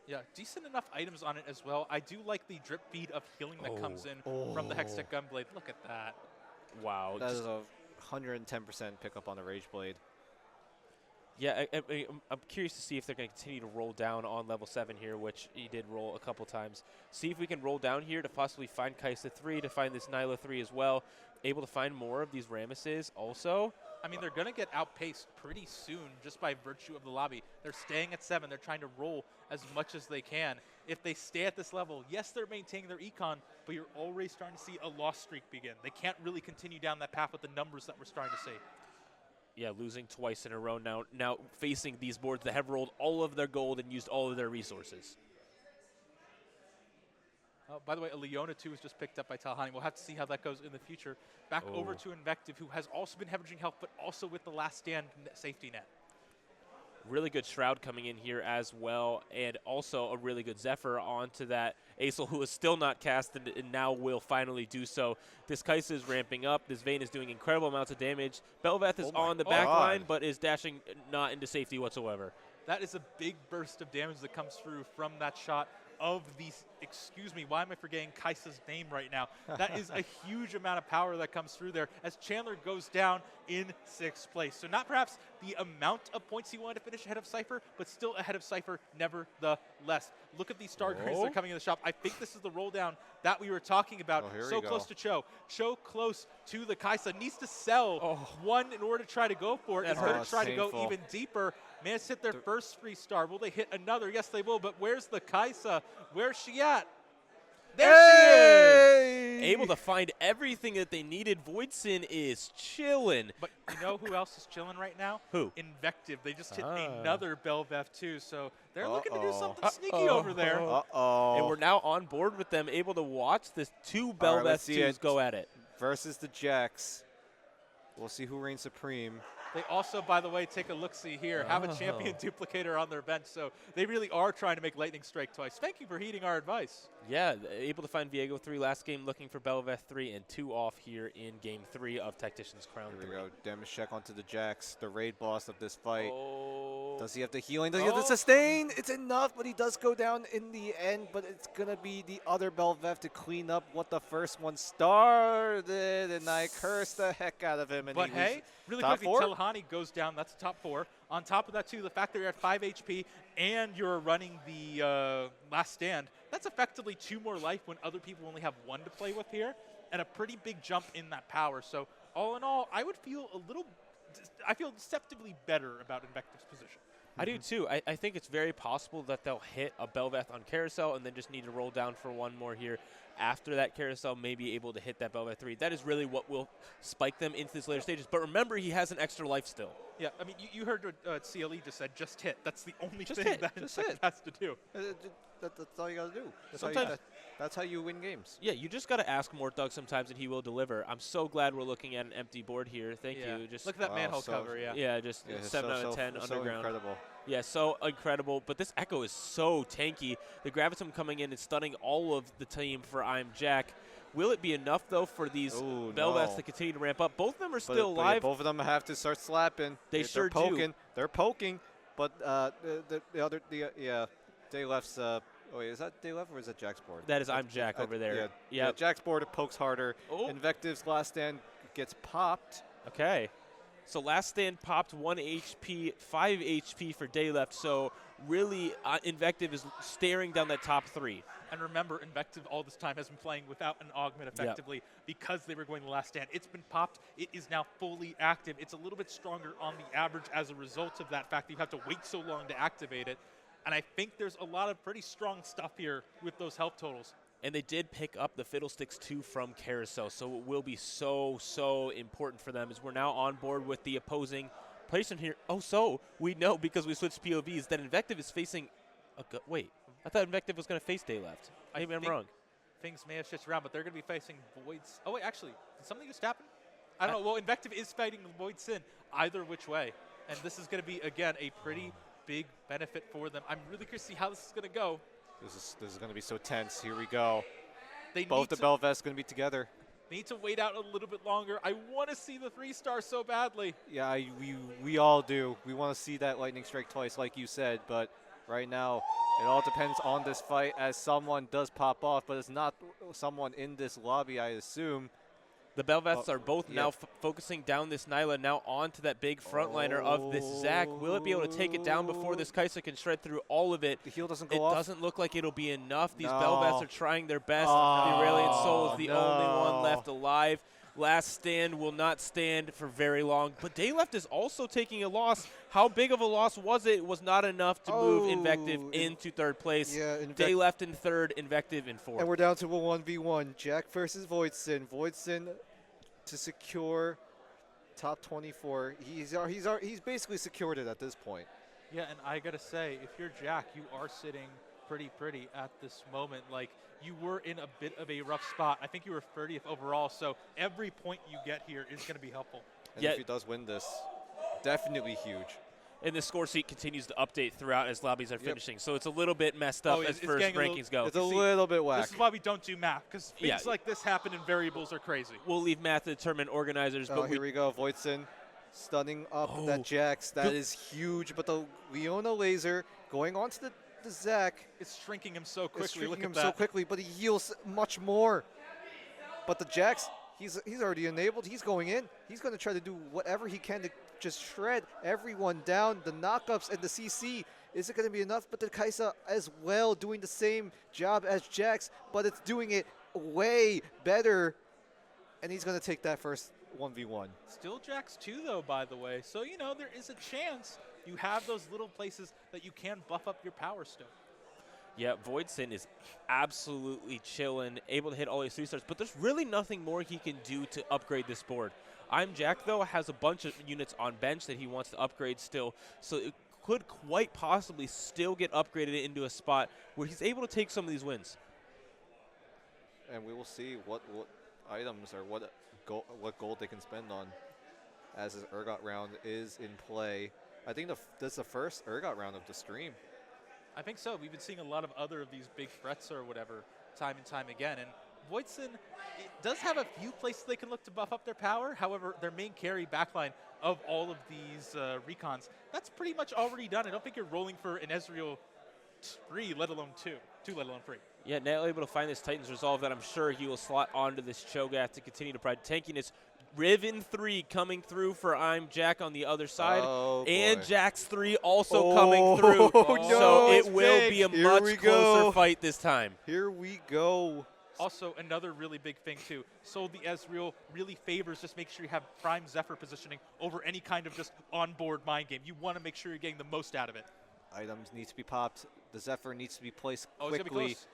Yeah, decent enough items on it as well. I do like the drip feed of healing that comes in from the Hextech Gunblade. Look at that. Wow. That is a 110% pickup on the Rage Blade. Yeah, I'm curious to see if they're going to continue to roll down on level 7 here, which he did roll a couple times. See if we can roll down here to possibly find Kaisa 3, to find this Nyla 3 as well. Able to find more of these Ramesses also. I mean, they're going to get outpaced pretty soon just by virtue of the lobby. They're staying at 7. They're trying to roll as much as they can. If they stay at this level, yes, they're maintaining their econ, but you're already starting to see a loss streak begin. They can't really continue down that path with the numbers that we're starting to see. Yeah, losing twice in a row now facing these boards that have rolled all of their gold and used all of their resources. By the way, a Leona 2 was just picked up by Talhani. We'll have to see how that goes in the future. Back over to invecTiv, who has also been hemorrhaging health, but also with the last stand safety net. Really good Shroud coming in here as well, and also a really good Zephyr onto that Acel, who is still not cast and now will finally do so. This Kaisa is ramping up. This Vayne is doing incredible amounts of damage. Belveth is on the back line, but is dashing not into safety whatsoever. That is a big burst of damage that comes through from that shot of these, excuse me, why am I forgetting Kaisa's name right now? That is a huge amount of power that comes through there as Chandler goes down in 6th place. So not perhaps the amount of points he wanted to finish ahead of Cypher, but still ahead of Cypher nevertheless. Look at these star cards that are coming in the shop. I think this is the roll down that we were talking about. So close to Cho. Cho close to the Kaisa. Needs to sell one in order to try to go for it. He's going to try to go even deeper. Man's hit their first 3-star. Will they hit another? Yes, they will. But where's the Kaisa? Where's she at? There she is! Able to find everything that they needed. VOIDS1IN is chilling. But you know who else is chilling right now? Who? invecTiv. They just hit another Belveth too, so they're looking to do something sneaky over there. And we're now on board with them, able to watch this 2 Belveth 2s go at it. Versus the Jax. We'll see who reigns supreme. They also, by the way, take a look-see here, have a champion duplicator on their bench, so they really are trying to make Lightning Strike twice. Thank you for heeding our advice. Yeah, able to find Viego 3 last game, looking for Belveth 3, and 2 off here in Game 3 of Tactician's Crown 3. Here we go, damage check onto the Jax, the raid boss of this fight. Does he have the healing? Does he have the sustain? It's enough, but he does go down in the end, but it's going to be the other Belveth to clean up what the first one started, and I cursed the heck out of him. And but hey, really quickly, Telhani goes down. That's the top 4. On top of that, too, the fact that you're at 5 HP and you're running the last stand, that's effectively 2 more life when other people only have 1 to play with here, and a pretty big jump in that power. So all in all, I feel deceptively better about invecTiv's position. I do too. I think it's very possible that they'll hit a Belveth on Carousel and then just need to roll down for 1 more here. After that Carousel, may be able to hit that Belveth 3. That is really what will spike them into this later stages. But remember, he has an extra life still. Yeah, I mean, you heard what CLE just said, just hit. That's the only just thing that invecTiv has to do. That's all you got to do. That's how you win games. Yeah, you just got to ask Mortdog sometimes, and he will deliver. I'm so glad we're looking at an empty board here. Thank you. Just look at that manhole cover. Yeah, just 7 out of 10 so underground. Incredible. Yeah, so incredible. But this Echo is so tanky. The Gravitum coming in and stunning all of the team for imjack. Will it be enough, though, for these Ooh, Belveths no. to continue to ramp up? Both of them are But- still but yeah, alive. both of them have to start slapping. They sure they're poking. do. They're poking, but Day Left's. Wait, is that Day Left or is that Jack's board? That is imjack over there. Yeah, Jack's board pokes harder. Oh. invecTiv's last stand gets popped. Okay. So last stand popped 1 HP, 5 HP for Day Left. So really, invecTiv is staring down that top 3. And remember, invecTiv all this time has been playing without an augment effectively because they were going the last stand. It's been popped. It is now fully active. It's a little bit stronger on the average as a result of that fact that you have to wait so long to activate it. And I think there's a lot of pretty strong stuff here with those health totals. And they did pick up the Fiddlesticks 2 from Carousel, so it will be so important for them as we're now on board with the opposing person here. Oh, so we know because we switched POVs that invecTiv is facing a wait, I thought invecTiv was going to face Day Left. Maybe I'm wrong. Things may have shifted around, but they're going to be facing Voids. Oh, wait, actually, did something just happen? I don't know. Well, invecTiv is fighting VOIDS1IN either which way. And this is going to be, again, a pretty big benefit for them. I'm really curious to see how this is going to go. This is going to be so tense. Here we go. They Both the Belvests going to be together. need to wait out a little bit longer. I want to see the 3-star so badly. Yeah, we all do. We want to see that lightning strike twice, like you said. But right now, it all depends on this fight as someone does pop off. But it's not someone in this lobby, I assume. The Belvests are both now focusing down this Nyla, now onto that big frontliner of this Zach. Will it be able to take it down before this Kaisa can shred through all of it? The heal doesn't go off. It doesn't look like it'll be enough. These No. Belvests are trying their best. The Aurelian Soul is the only one left alive. Last stand will not stand for very long. But Day Left is also taking a loss. How big of a loss was it? It was not enough to move invecTiv into third place. Yeah, Day Left in third, invecTiv in fourth. And we're down to a 1v1. Jack versus VOIDS1IN. VOIDS1IN to secure top 24. He's basically secured it at this point. Yeah, and I gotta say, if you're Jack, you are sitting pretty at this moment. Like, you were in a bit of a rough spot. I think you were 30th overall, so every point you get here is going to be helpful. And if he does win this, definitely huge. And the score sheet continues to update throughout as lobbies are finishing. So it's a little bit messed up as first rankings go. It's a little bit whack. This is why we don't do math, because things like this happen and variables are crazy. We'll leave math to determine organizers. Oh, but here we go. VOIDS1IN stunning up that Jax. That is huge. But the Leona laser going on to the Zach. It's shrinking him so quickly. It's shrinking him so quickly, but he heals much more. But the Jax, he's already enabled. He's going in. He's going to try to do whatever he can to just shred everyone down. The knockups and the CC. Is it going to be enough? But the Kaisa as well doing the same job as Jax, but it's doing it way better. And he's going to take that first 1v1. Still Jax 2, though, by the way. So, you know, there is a chance you have those little places that you can buff up your power still. Yeah, VOIDS1IN is absolutely chilling, able to hit all his 3-stars, but there's really nothing more he can do to upgrade this board. imjack, though, has a bunch of units on bench that he wants to upgrade still, so it could quite possibly still get upgraded into a spot where he's able to take some of these wins. And we will see what items or what gold they can spend on as his Urgot round is in play. I think that's the first Urgot round of the stream. I think so. We've been seeing a lot of other of these big threats or whatever time and time again. And VOIDS1IN does have a few places they can look to buff up their power. However, their main carry backline of all of these recons, that's pretty much already done. I don't think you're rolling for an Ezreal 3, let alone 2, let alone 3. Yeah, now able to find this Titan's Resolve that I'm sure he will slot onto this Cho'Gath to continue to provide tankiness. Riven 3 coming through for imjack on the other side. And Jax 3 also coming through. So it will be a much closer fight this time. Here we go. Also, another really big thing, too. So the Ezreal really favors just make sure you have prime Zephyr positioning over any kind of just onboard mind game. You want to make sure you're getting the most out of it. Items need to be popped. The Zephyr needs to be placed quickly. It's gonna be close.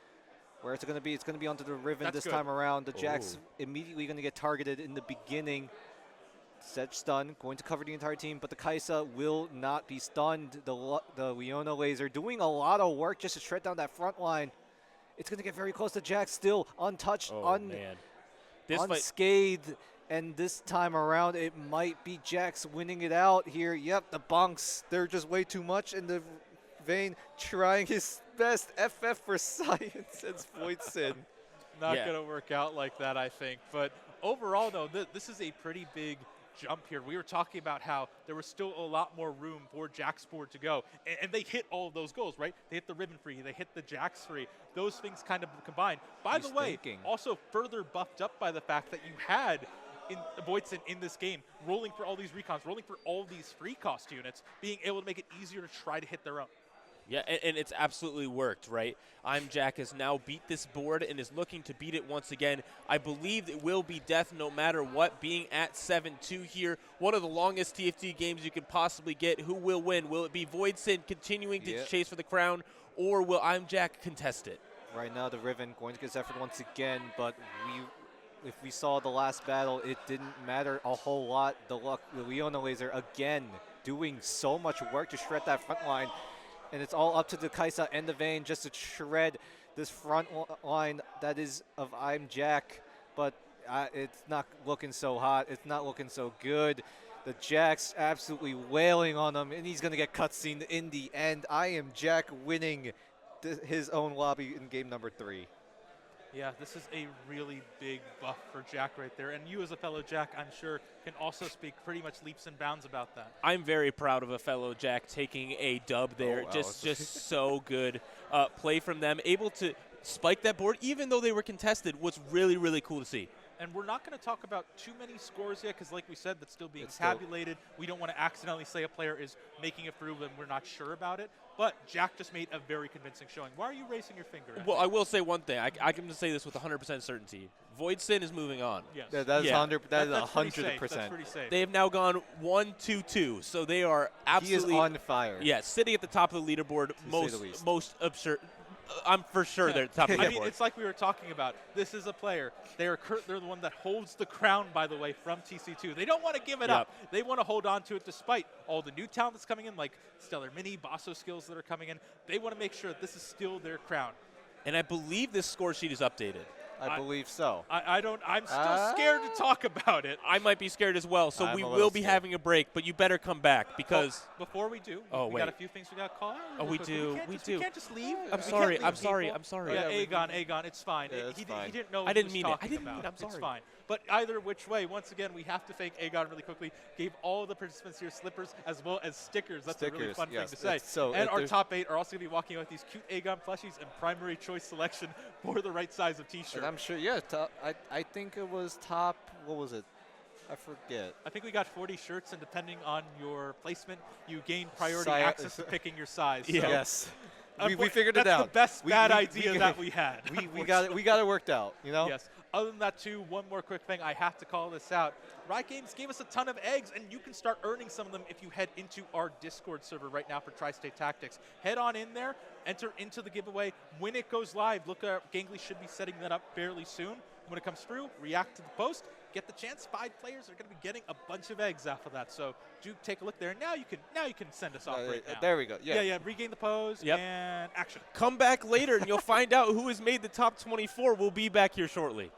Where it's going to be? It's going to be onto the Riven this time around. The Jax immediately going to get targeted in the beginning. Sedge stun, going to cover the entire team, but the Kaisa will not be stunned. The Leona laser doing a lot of work just to shred down that front line. It's going to get very close to Jax, still untouched, unscathed. And this time around, it might be Jax winning it out here. Yep, the bunks, they're just way too much in the vein, trying his best. FF for science as VOIDS1IN. Not Yeah. going to work out like that, I think. But overall, though, this is a pretty big jump here. We were talking about how there was still a lot more room for Jack's board to go. And they hit all of those goals, right? They hit the ribbon free. They hit the Jacks free. Those things kind of combined. By the way, also further buffed up by the fact that you had VOIDS1IN in this game, rolling for all these recons, rolling for all these free cost units, being able to make it easier to try to hit their own. Yeah, and it's absolutely worked, right? imjack has now beat this board and is looking to beat it once again. I believe it will be death no matter what, being at 7-2 here. One of the longest TFT games you could possibly get. Who will win? Will it be VOIDS1IN continuing to chase for the crown, or will imjack contest it? Right now, the Riven going to get Zephyr once again, but if we saw the last battle, it didn't matter a whole lot. The Leona Laser again doing so much work to shred that front line. And it's all up to the Kaisa and the Vayne just to shred this front line that is of imjack. But it's not looking so hot. It's not looking so good. The Jack's absolutely wailing on him, and he's going to get cutscene in the end. imjack winning his own lobby in game number 3. Yeah, this is a really big buff for Jack right there. And you as a fellow Jack, I'm sure, can also speak pretty much leaps and bounds about that. I'm very proud of a fellow Jack taking a dub there. Oh, wow. Just so good play from them. Able to spike that board, even though they were contested, was really, really cool to see. And we're not going to talk about too many scores yet because, like we said, that's still being tabulated. We don't want to accidentally say a player is making it through when we're not sure about it. But Jack just made a very convincing showing. Why are you raising your finger? Well, I will say one thing. I can say this with 100% certainty. VOIDS1IN is moving on. Yes. Yeah, that is 100%. That's pretty safe. That's pretty safe. They have now gone 1-2-2, so they are absolutely he is on fire. Yeah, sitting at the top of the leaderboard, most absurd. I'm for sure they're at the top of the leaderboard. I mean, it's like we were talking about. This is a player. They're the one that holds the crown, by the way, from TC2. They don't want to give it up. They want to hold on to it despite all the new talent that's coming in, like Stellar Mini, Basso skills that are coming in. They want to make sure that this is still their crown. And I believe this score sheet is updated. I believe so. I'm still scared to talk about it. I might be scared as well, so we will be having a break, but you better come back because... Well, before we do, we got a few things we got to call out. We do. We can't just leave. I'm sorry. Yeah, Aegon, it's fine. Yeah, he didn't know I what didn't he mean was it. I talking didn't about. mean it. I'm sorry. It's fine. But either which way, once again, we have to thank Aegon really quickly. Gave all the participants here slippers as well as stickers. That's a really fun thing to say. And our top 8 are also going to be walking out with these cute Aegon plushies and primary choice selection for the right size of T-shirt. And I'm sure, I think it was top, what was it? I forget. I think we got 40 shirts, and depending on your placement, you gain priority access to picking your size. So Yes. We figured it out. That's the best bad idea that we had. We got it worked out, you know? Yes. Other than that, too, one more quick thing. I have to call this out. Riot Games gave us a ton of eggs, and you can start earning some of them if you head into our Discord server right now for Tri-State Tactics. Head on in there, enter into the giveaway. When it goes live, look at Gangly should be setting that up fairly soon. When it comes through, react to the post. Get the chance. 5 players are going to be getting a bunch of eggs after that. So do take a look there. Now you can send us off right now. There we go. Yeah. Regain the pose and action. Come back later and you'll find out who has made the top 24. We'll be back here shortly.